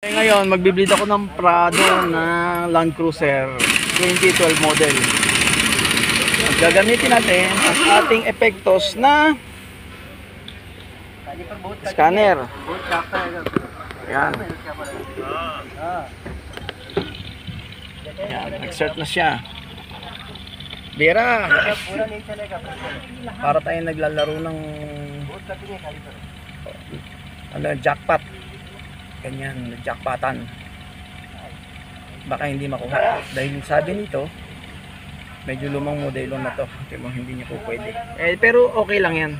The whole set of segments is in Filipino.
Ngayon, magbi-bleed ako ng Prado na Land Cruiser 2012 model. Gagamitin natin ang ating epektos na scanner. Ayan. Ayan, nag-start na siya. Bira! Para tayong naglalaro ng jackpot. Ganyan, jackpotan. Baka hindi makuha. Dahil sabi nito, medyo lumang modelo na to. Hindi niya po pwede. Pero okay lang yan.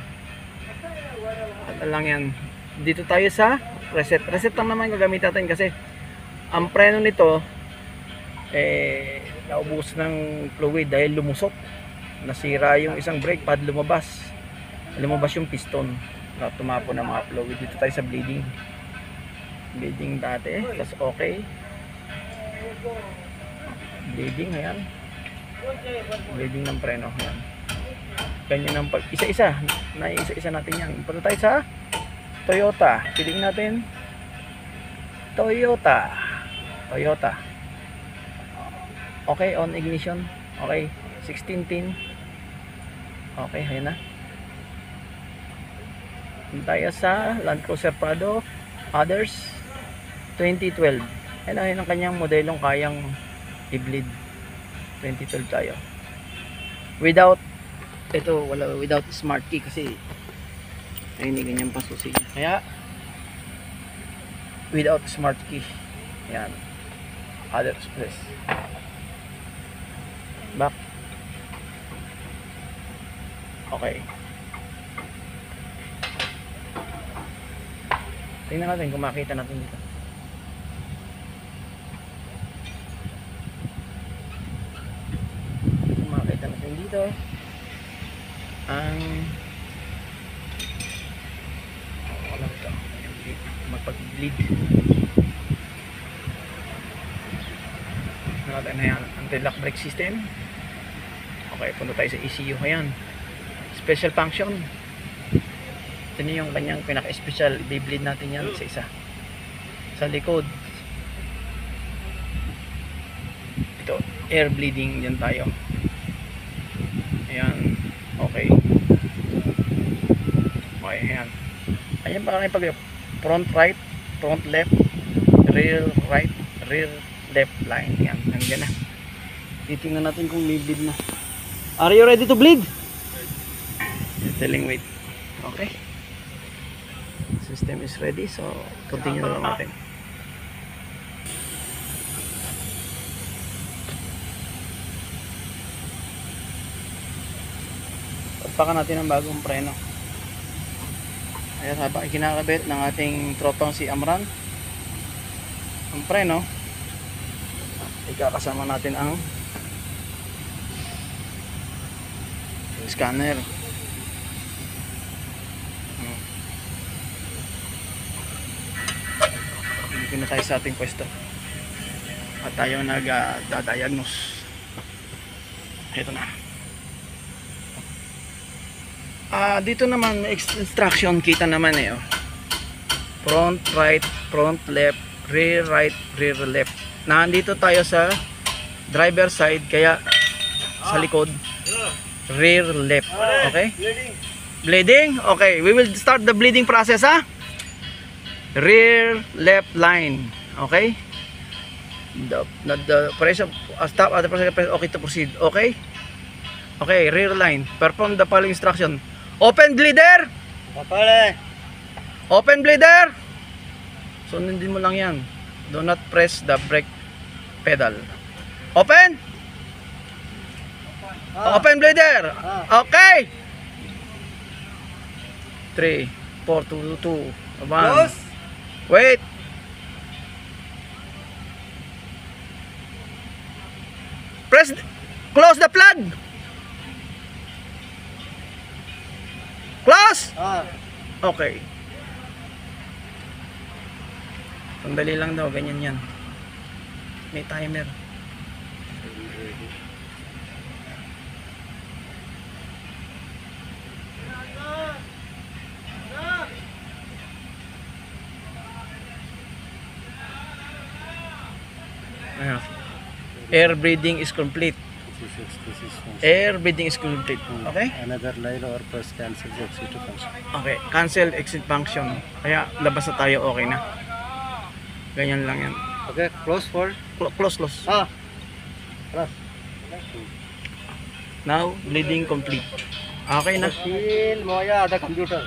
Ano lang yan. Dito tayo sa reset. Reset lang naman gagamit natin kasi ang preno nito naubos ng fluid dahil lumusok. Nasira yung isang brake pad, lumabas yung piston. Tumapo ng mga fluid. Dito tayo sa bleeding dati, tas okay. Bleeding, ayan. Bleeding ng preno, ayan. Ganyan ang pag isa-isa natin yan. Punta tayo sa Toyota. Piliin natin Toyota. Okay, on ignition. Okay, 16 pin. Okay, ayan na. Punta tayo sa Land Cruiser Prado Others 2012. Ayun ang kanyang modelong kayang i-bleed. 2012 tayo. Without smart key kasi ayun yung ganyang pasusi niya. Kaya without smart key. Ayan. Other express. Back. Okay. Tingnan natin kung makita natin dito. Kung makita natin dito ang ano ito? Magpag-bleed. Natin na yan. Anti-lock brake system. Okay, punta tayo sa ECU. Ayan. Special function. Ito na yung kanyang pinaka-special. I-bleed natin yan sa isa. Sa likod. Ito, air bleeding yan tayo. Ayan. Okay. Okay, ayan. Ayan pa kami pag front right, front left, rear right, rear left line. Ayan, nandiyan na. Titingnan natin kung may bleed na. Are you ready to bleed? Telling wait. Okay. System is ready, so continue na lang natin. Pagpakan natin ang bagong preno. Ayan, habang ikinakabit ng ating tropang si Amran ang preno, ikakasama natin ang scanner. Dito na tayo sa ating pwesto at tayo nag-diagnose. Ito na. Dito naman instruction kita naman oh. Front right, front left, rear right, rear left. Nandito tayo sa driver side, kaya sa likod rear left. Okay? Bleeding? Okay, we will start the bleeding process rear left line. Okay? The pressure stop at the pressure press okay to proceed. Okay? Okay, rear line. Perform the following instruction. Open bleeder. Open bleeder. Sundin mo lang 'yan. Do not press the brake pedal. Open. Open bleeder. Okay. 3 4 2 2 1. Wait. Close the plug. Close. Okay. Sandali lang daw, ganyan yan. May timer. Ano? Air breathing is complete. This is function. Air breathing is complete. Okay? Another line or press cancel the exit function. Okay. Cancel exit function. Kaya labas na tayo, okay na. Ganyan lang yan. Okay, close for. Close, close. Close. Now, bleeding complete. Okay na. Feel Moya the computer.